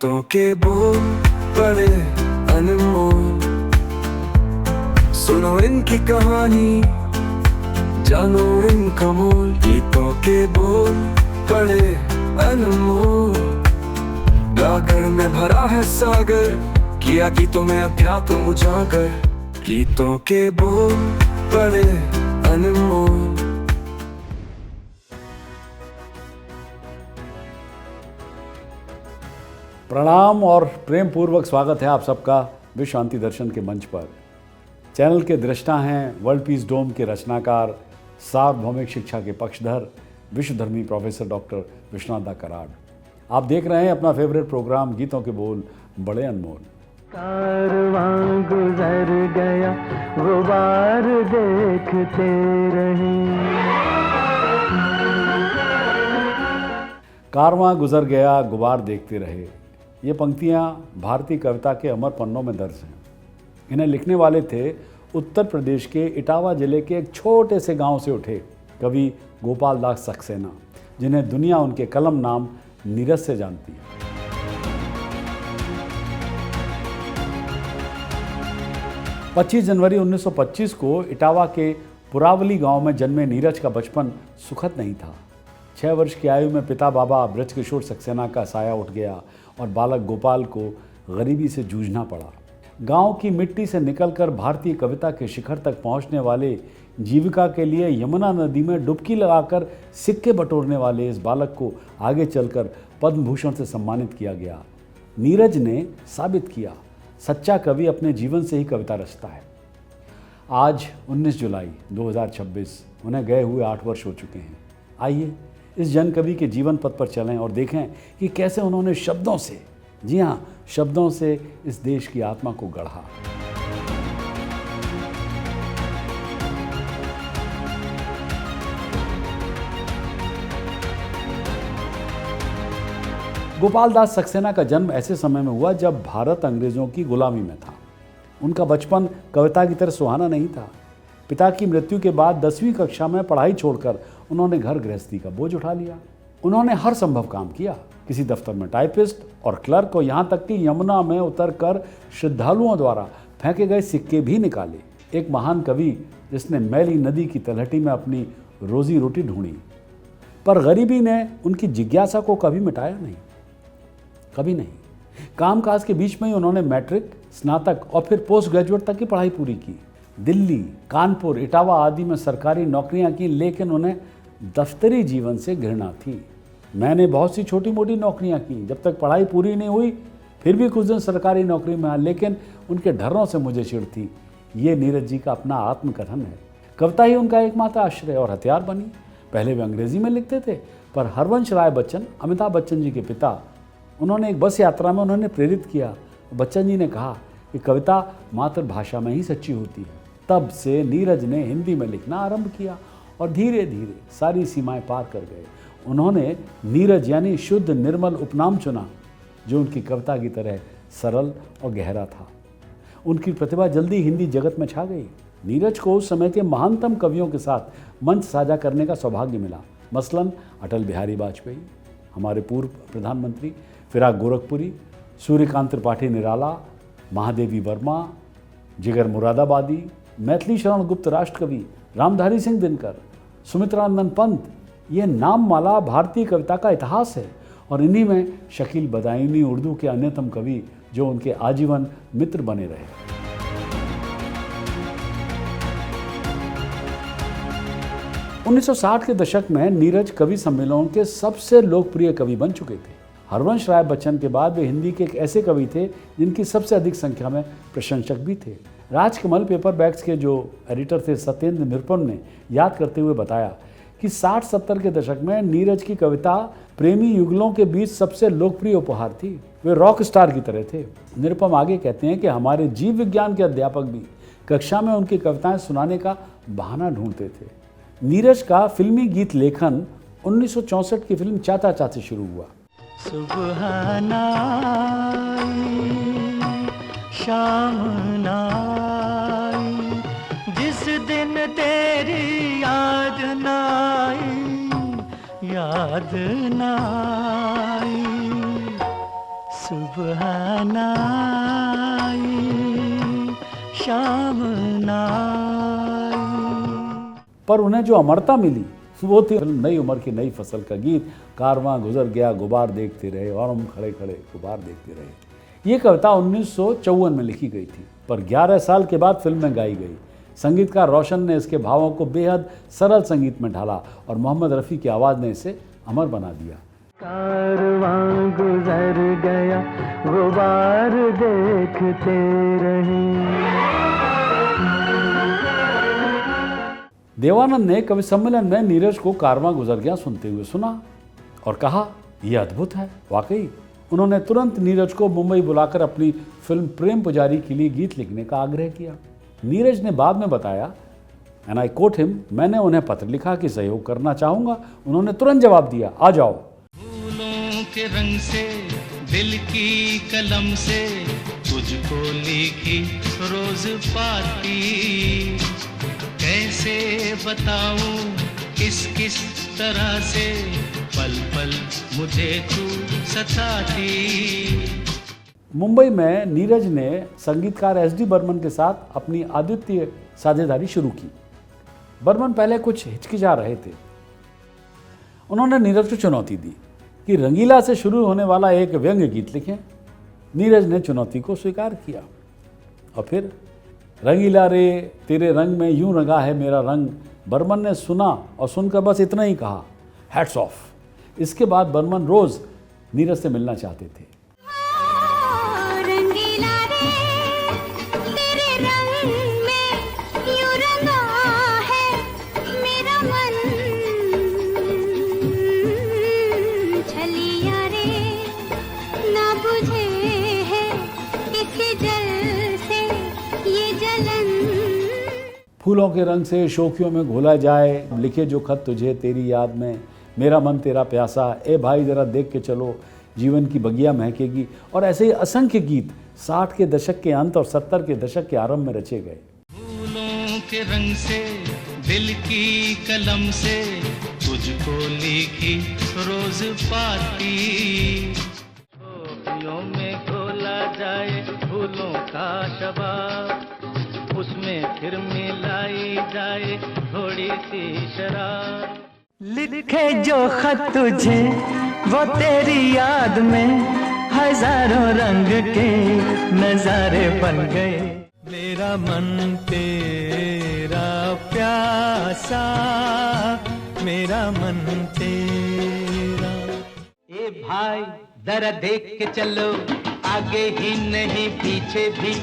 गीतों के बोल बड़े अनमोल, सुनो इनकी कहानी, जानो इनका मोल। गीतों के बोल बड़े अनमोल, गागर में भरा है सागर, किया गीतों में अध्यात्म उजागर। गीतों के बोल बड़े अनमोल। प्रणाम और प्रेम पूर्वक स्वागत है आप सबका विश्व शांति दर्शन के मंच पर। चैनल के दृष्टा हैं वर्ल्ड पीस डोम के रचनाकार, सार्वभौमिक शिक्षा के पक्षधर, विश्वधर्मी प्रोफेसर डॉक्टर विश्वनाथ दा कराड़। आप देख रहे हैं अपना फेवरेट प्रोग्राम गीतों के बोल बड़े अनमोल। कारवां गुजर गया गुबार देखते रहे। कारवां गुजर गया गुबार देखते रहे, ये पंक्तियाँ भारतीय कविता के अमर पन्नों में दर्ज हैं। इन्हें लिखने वाले थे उत्तर प्रदेश के इटावा जिले के एक छोटे से गांव से उठे कवि गोपाल दास सक्सेना, जिन्हें दुनिया उनके कलम नाम नीरज से जानती है। पच्चीस जनवरी 1925 को इटावा के पुरावली गांव में जन्मे नीरज का बचपन सुखद नहीं था। 6 वर्ष की आयु में पिता बाबा ब्रजकिशोर सक्सेना का साया उठ गया और बालक गोपाल को गरीबी से जूझना पड़ा। गांव की मिट्टी से निकलकर भारतीय कविता के शिखर तक पहुंचने वाले, जीविका के लिए यमुना नदी में डुबकी लगाकर सिक्के बटोरने वाले इस बालक को आगे चलकर पद्म भूषण से सम्मानित किया गया। नीरज ने साबित किया, सच्चा कवि अपने जीवन से ही कविता रचता है। आज 19 जुलाई 2026 उन्हें गए हुए 8 वर्ष हो चुके हैं। आइए इस जन कवि के जीवन पथ पर चलें और देखें कि कैसे उन्होंने शब्दों से, जी हाँ, शब्दों से इस देश की आत्मा को गढ़ा। गोपाल दास सक्सेना का जन्म ऐसे समय में हुआ जब भारत अंग्रेजों की गुलामी में था। उनका बचपन कविता की तरह सुहाना नहीं था। पिता की मृत्यु के बाद 10वीं कक्षा में पढ़ाई छोड़कर उन्होंने घर गृहस्थी का बोझ उठा लिया। उन्होंने हर संभव काम किया, किसी दफ्तर में टाइपिस्ट और क्लर्क और यहाँ तक कि यमुना में उतरकर श्रद्धालुओं द्वारा फेंके गए सिक्के भी निकाले। एक महान कवि जिसने मैली नदी की तलहटी में अपनी रोजी रोटी ढूंढी, पर गरीबी ने उनकी जिज्ञासा को कभी मिटाया नहीं, कभी नहीं। कामकाज के बीच में ही उन्होंने मैट्रिक, स्नातक और फिर पोस्ट ग्रेजुएट तक की पढ़ाई पूरी की। दिल्ली, कानपुर, इटावा आदि में सरकारी नौकरियां की, लेकिन उन्हें दफ्तरी जीवन से घृणा थी। मैंने बहुत सी छोटी मोटी नौकरियां की, जब तक पढ़ाई पूरी नहीं हुई फिर भी कुछ दिन सरकारी नौकरी में आया, लेकिन उनके ढर्रों से मुझे चिढ़ थी। ये नीरज जी का अपना आत्मकथन है। कविता ही उनका एकमात्र आश्रय और हथियार बनी। पहले वे अंग्रेजी में लिखते थे, पर हरवंश राय बच्चन, अमिताभ बच्चन जी के पिता, उन्होंने एक बस यात्रा में उन्होंने प्रेरित किया। बच्चन जी ने कहा कि कविता मातृभाषा में ही सच्ची होती है। तब से नीरज ने हिंदी में लिखना आरंभ किया और धीरे धीरे सारी सीमाएं पार कर गए। उन्होंने नीरज यानी शुद्ध निर्मल उपनाम चुना, जो उनकी कविता की तरह सरल और गहरा था। उनकी प्रतिभा जल्दी हिंदी जगत में छा गई। नीरज को उस समय के महानतम कवियों के साथ मंच साझा करने का सौभाग्य मिला। मसलन अटल बिहारी वाजपेयी, हमारे पूर्व प्रधानमंत्री, फिराक गोरखपुरी, सूर्यकांत त्रिपाठी निराला, महादेवी वर्मा, जिगर मुरादाबादी, मैथिली शरण गुप्त राष्ट्रकवि, रामधारी सिंह दिनकर, सुमित्रानंद पंत, ये नाम माला भारतीय कविता का इतिहास है। और इन्हीं में शकील बदायूनी, उर्दू के अन्यतम कवि, जो उनके आजीवन मित्र बने रहे। उन्नीस 1960 के दशक में नीरज कवि सम्मेलनों के सबसे लोकप्रिय कवि बन चुके थे। हरवंश राय बच्चन के बाद वे हिंदी के एक ऐसे कवि थे जिनकी सबसे अधिक संख्या में प्रशंसक भी थे। राजकमल पेपर बैग्स के जो एडिटर थे सत्येंद्र निरुपम ने याद करते हुए बताया कि 60-70 के दशक में नीरज की कविता प्रेमी युगलों के बीच सबसे लोकप्रिय उपहार थी। वे रॉक स्टार की तरह थे। निरुपम आगे कहते हैं कि हमारे जीव विज्ञान के अध्यापक भी कक्षा में उनकी कविताएं सुनाने का बहाना ढूंढते थे। नीरज का फिल्मी गीत लेखन 1964 की फिल्म चाचा चाची शुरू हुआ। सुबह नाई, शाम नाई, जिस दिन तेरी याद नाई, याद नाई, सुबह ना आई, शाम ना आई। पर उन्हें जो अमरता मिली वो थी फिल्म नई उम्र की नई फसल का गीत, कारवां गुजर गया गुबार देखते रहे और हम खड़े खड़े गुबार देखते रहे। ये कविता 1954 में लिखी गई थी, पर 11 साल के बाद फिल्म में गाई गई। संगीतकार रोशन ने इसके भावों को बेहद सरल संगीत में ढाला और मोहम्मद रफ़ी की आवाज़ ने इसे अमर बना दिया। कारवां गुजर गया गुबार देखते रहे। देवानंद ने कवि सम्मेलन में नीरज को कारवां गुजर गया सुनते हुए सुना और कहा, यह अद्भुत है। वाकई उन्होंने तुरंत नीरज को मुंबई बुलाकर अपनी फिल्म प्रेम पुजारी के लिए गीत लिखने का आग्रह किया। नीरज ने बाद में बताया, एंड आई कोट हिम, मैंने उन्हें पत्र लिखा कि सहयोग करना चाहूँगा। उन्होंने तुरंत जवाब दिया, आ जाओ। फूलों के रंग से दिल की कलम से तुझको लिखी रोज पाती, कैसे बताऊं किस किस तरह से पल पल मुझे तू सताती। मुंबई में नीरज ने संगीतकार एस.डी. बर्मन के साथ अपनी अद्वितीय साझेदारी शुरू की। बर्मन पहले कुछ हिचकिचा रहे थे। उन्होंने नीरज को चुनौती दी कि रंगीला से शुरू होने वाला एक व्यंग्य गीत लिखें। नीरज ने चुनौती को स्वीकार किया और फिर रंगीला रे तेरे रंग में यूं रंगा है मेरा रंग, बर्मन ने सुना और सुनकर बस इतना ही कहा, हैट्स ऑफ। इसके बाद बर्मन रोज नीरज से मिलना चाहते थे। रंगीला रे तेरे रंग में यूं रंगा है मेरा मन, छलिया रे ना बुझे है इस जल से ये जलन। फूलों के रंग से शोखियों में घोला जाए, लिखे जो खत तुझे तेरी याद में, मेरा मन तेरा प्यासा, ए भाई जरा देख के चलो, जीवन की बगिया महकेगी। और ऐसे ही असंख्य गीत 60 के दशक के अंत और 70 के दशक के आरंभ में रचे गए। फूलों के रंग से दिल की कलम से तुझको लिखी रोज पाती, शोखियों में घोला जाए फूलों का शबाब, उसमें फिर मिलाई जाए थोड़ी सी शराब। लिखे जो खत तुझे वो तेरी याद में हजारों रंग के नजारे बन गए। मेरा मन तेरा प्यासा, मेरा मन तेरा। ए भाई जरा देख के चलो, आगे ही नहीं पीछे भी,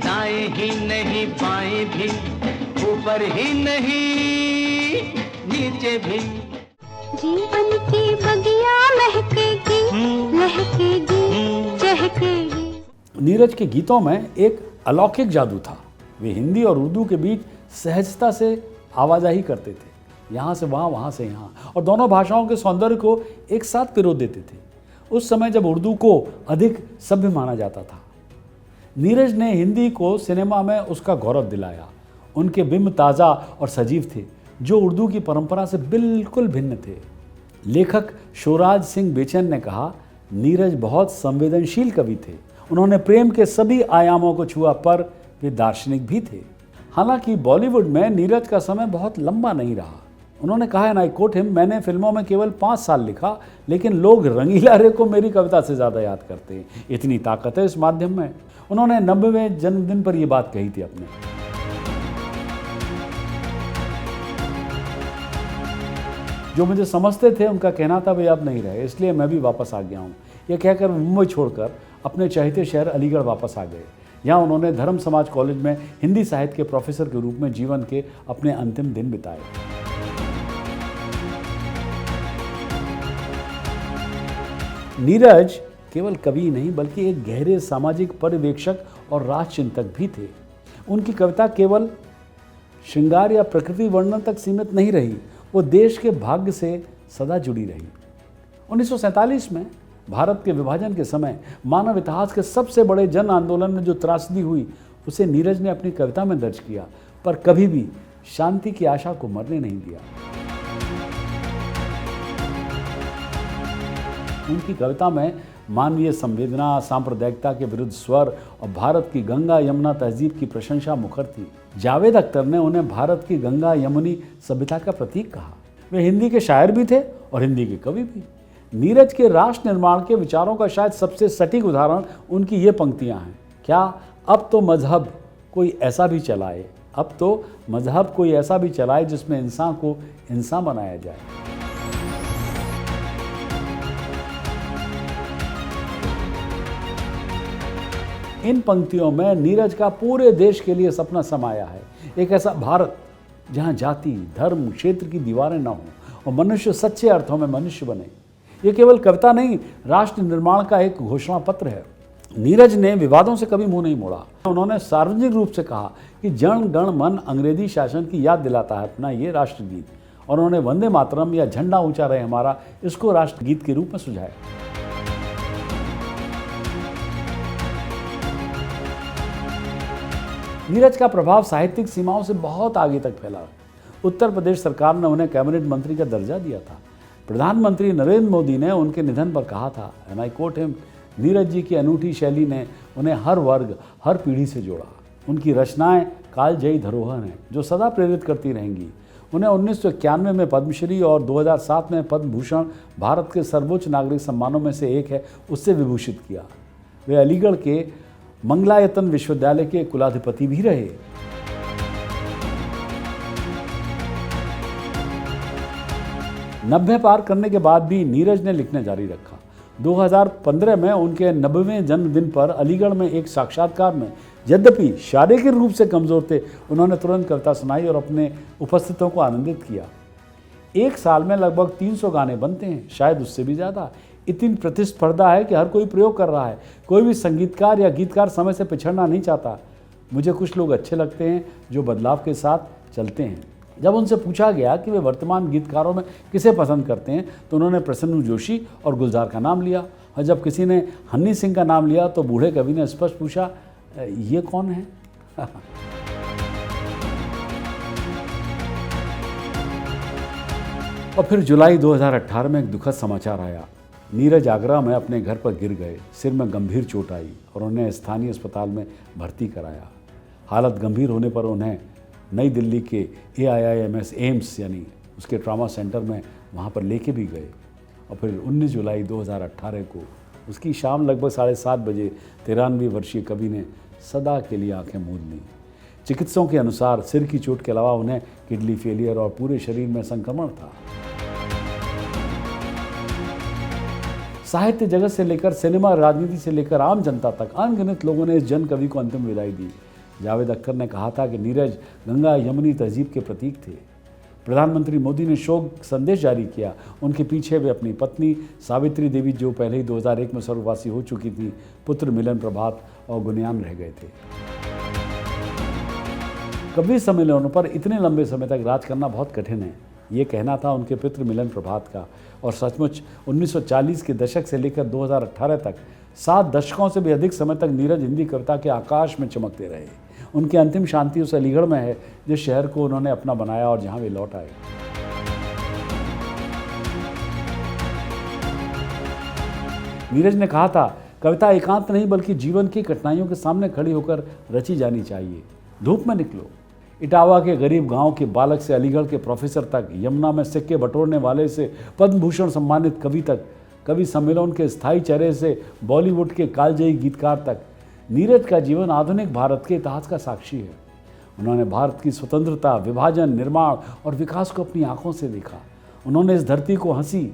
दाएं ही नहीं बाएं भी, ऊपर ही नहीं नीचे भी। जीवन की बगिया महकेगी, लहकेगी, चहकेगी। नीरज के गीतों में एक अलौकिक जादू था। वे हिंदी और उर्दू के बीच सहजता से आवाजाही करते थे, यहाँ से वहाँ, वहाँ से यहाँ, और दोनों भाषाओं के सौंदर्य को एक साथ पिरो देते थे। उस समय जब उर्दू को अधिक सभ्य माना जाता था, नीरज ने हिंदी को सिनेमा में उसका गौरव दिलाया। उनके बिंब ताज़ा और सजीव थे, जो उर्दू की परंपरा से बिल्कुल भिन्न थे। लेखक शोराज सिंह बेचैन ने कहा, नीरज बहुत संवेदनशील कवि थे। उन्होंने प्रेम के सभी आयामों को छुआ, पर वे दार्शनिक भी थे। हालांकि बॉलीवुड में नीरज का समय बहुत लंबा नहीं रहा। उन्होंने कहा, एंड आई कोट हिम, मैंने फिल्मों में केवल 5 साल लिखा, लेकिन लोग रंगीला रे को मेरी कविता से ज़्यादा याद करते हैं। इतनी ताकत है इस माध्यम में। उन्होंने 90वें जन्मदिन पर यह बात कही थी अपने। जो मुझे समझते थे उनका कहना था वे अब नहीं रहे, इसलिए मैं भी वापस आ गया हूँ। यह कहकर मुंबई छोड़कर अपने चहेते शहर अलीगढ़ वापस आ गए। यहाँ उन्होंने धर्म समाज कॉलेज में हिंदी साहित्य के प्रोफेसर के रूप में जीवन के अपने अंतिम दिन बिताए। नीरज केवल कवि नहीं बल्कि एक गहरे सामाजिक पर्यवेक्षक और राजचिंतक भी थे। उनकी कविता केवल श्रृंगार या प्रकृति वर्णन तक सीमित नहीं रही, वो देश के भाग्य से सदा जुड़ी रही। 1947 में भारत के विभाजन के समय मानव इतिहास के सबसे बड़े जन आंदोलन में जो त्रासदी हुई, उसे नीरज ने अपनी कविता में दर्ज किया, पर कभी भी शांति की आशा को मरने नहीं दिया। उनकी कविता में मानवीय संवेदना, सांप्रदायिकता के विरुद्ध स्वर और भारत की गंगा यमुना तहजीब की प्रशंसा मुखर थी। जावेद अख्तर ने उन्हें भारत की गंगा यमुनी सभ्यता का प्रतीक कहा। वे हिंदी के शायर भी थे और हिंदी के कवि भी। नीरज के राष्ट्र निर्माण के विचारों का शायद सबसे सटीक उदाहरण उनकी ये पंक्तियां हैं। क्या अब तो मजहब कोई ऐसा भी चलाए, अब तो मजहब कोई ऐसा भी चलाए जिसमें इंसान को इंसान बनाया जाए। इन पंक्तियों में नीरज का पूरे देश के लिए सपना समाया है। एक ऐसा भारत जहां जाति, धर्म, क्षेत्र की दीवारें न हों और मनुष्य सच्चे अर्थों में मनुष्य बने। ये केवल कविता नहीं, राष्ट्र निर्माण का एक घोषणा पत्र है। नीरज ने विवादों से कभी मुंह नहीं मोड़ा। उन्होंने सार्वजनिक रूप से कहा कि जन गण मन अंग्रेजी शासन की याद दिलाता है अपना ये राष्ट्रगीत, और उन्होंने वंदे मातरम या झंडा ऊंचा रहे हमारा इसको राष्ट्रगीत के रूप में सुझाया। नीरज का प्रभाव साहित्यिक सीमाओं से बहुत आगे तक फैला। उत्तर प्रदेश सरकार ने उन्हें कैबिनेट मंत्री का दर्जा दिया था। प्रधानमंत्री नरेंद्र मोदी ने उनके निधन पर कहा था, and I quote him, Neeraj ji की अनूठी शैली ने उन्हें हर वर्ग, हर पीढ़ी से जोड़ा। उनकी रचनाएं कालजयी धरोहर हैं जो सदा प्रेरित करती रहेंगी। उन्हें 1991 में पद्मश्री और 2007 में पद्म भूषण, भारत के सर्वोच्च नागरिक सम्मानों में से एक है, उससे विभूषित किया। वे अलीगढ़ के मंगलायतन विश्वविद्यालय के कुलाधिपति भी रहे। नब्बे पार करने के बाद भी नीरज ने लिखना जारी रखा। 2015 में उनके 90वें जन्मदिन पर अलीगढ़ में एक साक्षात्कार में, यद्यपि शारीरिक रूप से कमजोर थे, उन्होंने तुरंत कविता सुनाई और अपने उपस्थितों को आनंदित किया। एक साल में लगभग 300 गाने बनते हैं, शायद उससे भी ज़्यादा। इतनी प्रतिस्पर्धा है कि हर कोई प्रयोग कर रहा है। कोई भी संगीतकार या गीतकार समय से पिछड़ना नहीं चाहता। मुझे कुछ लोग अच्छे लगते हैं जो बदलाव के साथ चलते हैं। जब उनसे पूछा गया कि वे वर्तमान गीतकारों में किसे पसंद करते हैं तो उन्होंने प्रसन्न जोशी और गुलजार का नाम लिया, और जब किसी ने हन्नी सिंह का नाम लिया तो बूढ़े कवि ने स्पष्ट पूछा, ये कौन है? और फिर जुलाई 2018 में एक दुखद समाचार आया। नीरज आगरा में अपने घर पर गिर गए। सिर में गंभीर चोट आई और उन्हें स्थानीय अस्पताल में भर्ती कराया। हालत गंभीर होने पर उन्हें नई दिल्ली के AIIMS एम्स यानी उसके ट्रॉमा सेंटर में वहाँ पर लेके भी गए। और फिर 19 जुलाई 2018 को उसकी शाम लगभग 7:30 बजे 93 वर्षीय कवि ने सदा के लिए आंखें मूंद लीं। चिकित्सकों के अनुसार सिर की चोट के अलावा उन्हें किडनी फेलियर और पूरे शरीर में संक्रमण था। साहित्य जगत से लेकर सिनेमा, राजनीति से लेकर आम जनता तक अनगिनत लोगों ने इस जन कवि को अंतिम विदाई दी। जावेद अख्तर ने कहा था कि नीरज गंगा यमुनी तहजीब के प्रतीक थे। प्रधानमंत्री मोदी ने शोक संदेश जारी किया। उनके पीछे वे अपनी पत्नी सावित्री देवी, जो पहले ही 2001 में स्वर्गवासी हो चुकी थी, पुत्र मिलन प्रभात और गुणियान रह गए थे। कवि सम्मेलनों पर इतने लंबे समय तक राज करना बहुत कठिन है, ये कहना था उनके पुत्र मिलन प्रभात का। और सचमुच 1940 के दशक से लेकर 2018 तक 7 दशकों से भी अधिक समय तक नीरज हिंदी कविता के आकाश में चमकते रहे। उनकी अंतिम शांति उस अलीगढ़ में है जिस शहर को उन्होंने अपना बनाया और जहां वे लौट आए। नीरज ने कहा था, कविता एकांत नहीं बल्कि जीवन की कठिनाइयों के सामने खड़ी होकर रची जानी चाहिए। धूप में निकलो। इटावा के गरीब गांव के बालक से अलीगढ़ के प्रोफेसर तक, यमुना में सिक्के बटोरने वाले से पद्म भूषण सम्मानित कवि तक, कवि सम्मेलन के स्थायी चेहरे से बॉलीवुड के कालजयी गीतकार तक, नीरज का जीवन आधुनिक भारत के इतिहास का साक्षी है। उन्होंने भारत की स्वतंत्रता, विभाजन, निर्माण और विकास को अपनी आंखों से देखा। उन्होंने इस धरती को हंसी,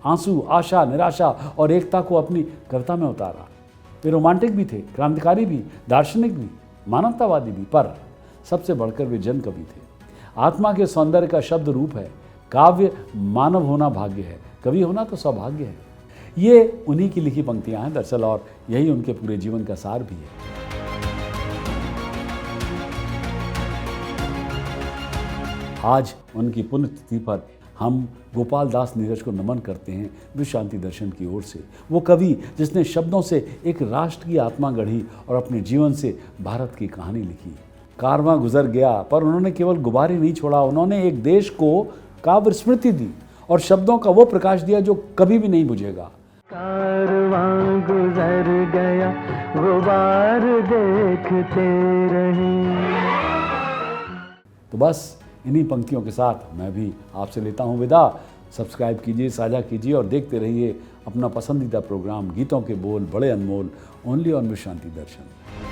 आंसू, आशा, निराशा और एकता को अपनी कविता में उतारा। वे रोमांटिक भी थे, क्रांतिकारी भी, दार्शनिक भी, मानवतावादी भी, पर सबसे बढ़कर वे जन कवि थे। आत्मा के सौंदर्य का शब्द रूप है। काव्य मानव होना भाग्य है, कवि होना तो सौभाग्य है। ये उन्हीं की लिखी पंक्तियां हैं दरअसल, और यही उनके पूरे जीवन का सार भी है। आज उनकी पुण्यतिथि पर हम गोपाल दास नीरज को नमन करते हैं विश्व शांति दर्शन की ओर से। वो कवि जिसने शब्दों से एक राष्ट्र की आत्मा गढ़ी और अपने जीवन से भारत की कहानी लिखी। कारवां गुजर गया पर उन्होंने केवल गुबार ही नहीं छोड़ा, उन्होंने एक देश को काव्य स्मृति दी और शब्दों का वो प्रकाश दिया जो कभी भी नहीं बुझेगा। कारवां गुजर गया गुबार देखते रहे। तो बस इन्हीं पंक्तियों के साथ मैं भी आपसे लेता हूँ विदा। सब्सक्राइब कीजिए, साझा कीजिए और देखते रहिए अपना पसंदीदा प्रोग्राम गीतों के बोल बड़े अनमोल, ओनली ऑन विश्रांति दर्शन।